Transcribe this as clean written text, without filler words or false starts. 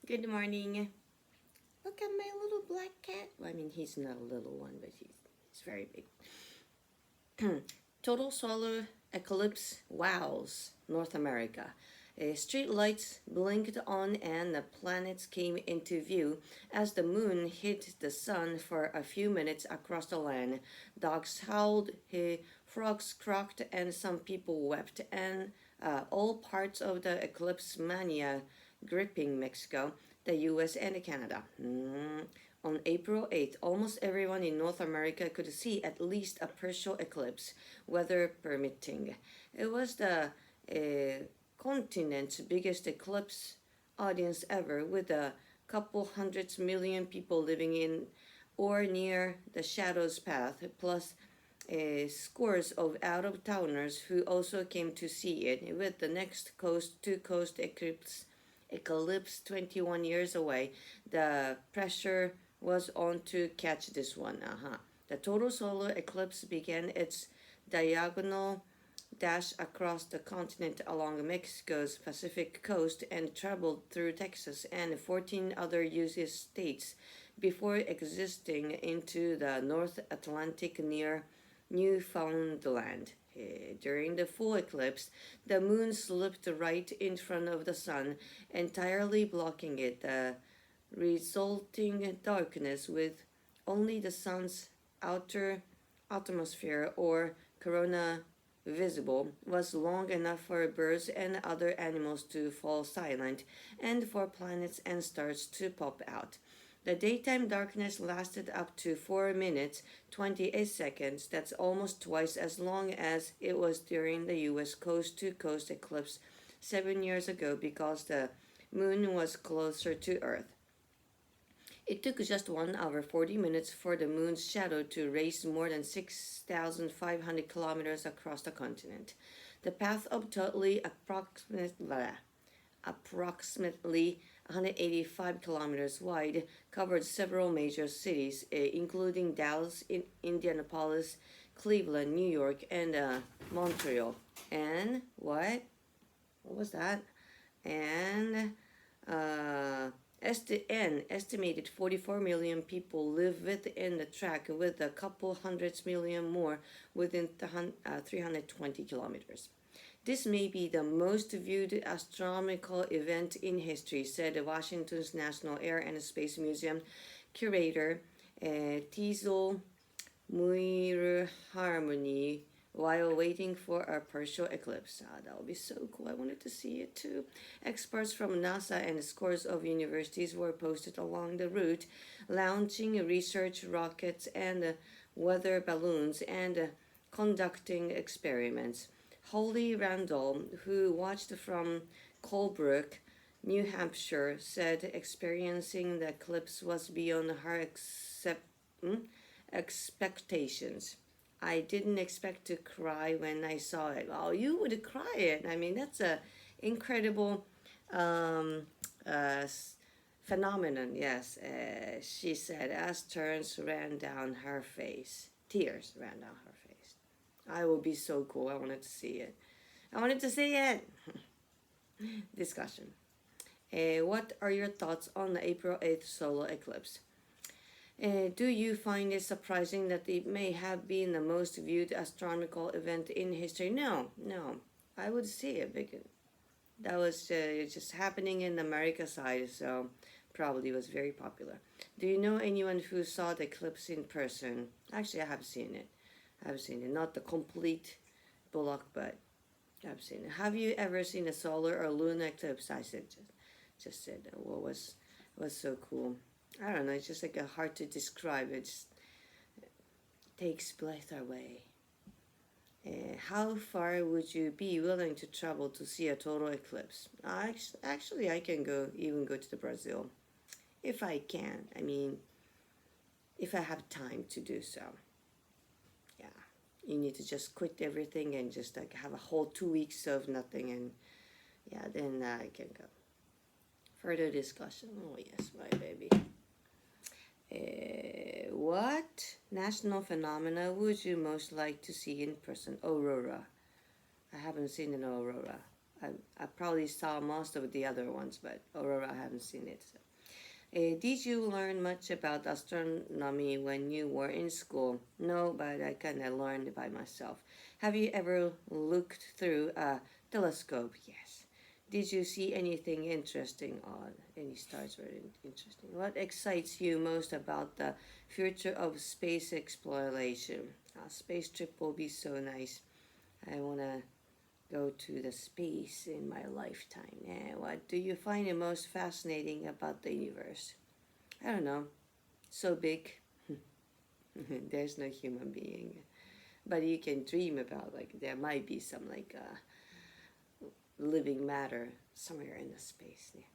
Good morning. Look at my little black cat. Well, I mean, he's not a little one, but he's very big. Total solar eclipse wows North America. Street lights blinked on and the planets came into view as the moon hit the sun for a few minutes across the land. Dogs howled, frogs croaked, and some people wept, and all parts of the eclipse mania gripping Mexico, the US, and Canada. On April 8th, almost everyone in North America could see at least a partial eclipse, weather permitting. It was the continent's biggest eclipse audience ever, with a couple hundred million people living in or near the shadow's path, plus scores of out-of-towners who also came to see it, with the next coast-to-coast eclipse 21 years away. The pressure was on to catch this one. The total solar eclipse began its diagonal dash across the continent along Mexico's Pacific coast and traveled through Texas and 14 other US states before existing into the North Atlantic near Newfoundland. During the full eclipse, the moon slipped right in front of the sun, entirely blocking it. The resulting darkness, with only the sun's outer atmosphere or corona visible, was long enough for birds and other animals to fall silent and for planets and stars to pop out. The daytime darkness lasted up to 4 minutes 28 seconds. That's almost twice as long as it was during the US coast to coast eclipse 7 years ago, because the moon was closer to Earth. It took just 1 hour 40 minutes for the moon's shadow to race more than 6,500 kilometers across the continent. The path of totally approximately 185 kilometers wide, covered several major cities, including Dallas, Indianapolis, Cleveland, New York, and Montreal. And what? What was that? And estimated 44 million people live within the track, with a couple hundred million more within 320 kilometers. This may be the most viewed astronomical event in history, said Washington's National Air and Space Museum curator Teasel Muirharmony while waiting for a partial eclipse. That would be so cool. I wanted to see it too. Experts from NASA and scores of universities were posted along the route, launching research rockets and weather balloons and conducting experiments. Holly Randall, who watched from Colebrook, New Hampshire, said experiencing the eclipse was beyond her expectations. I didn't expect to cry when I saw it. Well, you would cry it. I mean, that's a incredible um, uh, phenomenon. Yes, she said as tears ran down her face. Tears ran down her face. I will be so cool. I wanted to see it. I wanted to see it. Discussion. What are your thoughts on the April 8th solar eclipse? Do you find it surprising that it may have been the most viewed astronomical event in history? No, no. I would see it because that was just happening in the America side, so probably was very popular. Do you know anyone who saw the eclipse in person? Actually, I have seen it. I've seen it. Not the complete block, but I've seen it. Have you ever seen a solar or lunar eclipse? I said, just said, what was so cool. I don't know. It's just like hard to describe. It just takes breath away. How far would you be willing to travel to see a total eclipse? Actually, I can even go to Brazil, if I can. I mean, if I have time to do so. Yeah, you need to just quit everything and just like have a whole 2 weeks of nothing, and yeah, then I can go. Further discussion. Oh yes, my baby. What national phenomena would you most like to see in person? Aurora. I haven't seen an aurora. I probably saw most of the other ones, but Aurora I haven't seen it. So. Did you learn much about astronomy when you were in school? No, but I kind of learned by myself. Have you ever looked through a telescope? Yes. Did you see anything interesting on any stars were interesting? What excites you most about the future of space exploration? A space trip will be so nice. I want to go to the space in my lifetime. What do you find the most fascinating about the universe? I don't know. So big. There's no human being. But you can dream about like there might be some like living matter somewhere in the space. Yeah.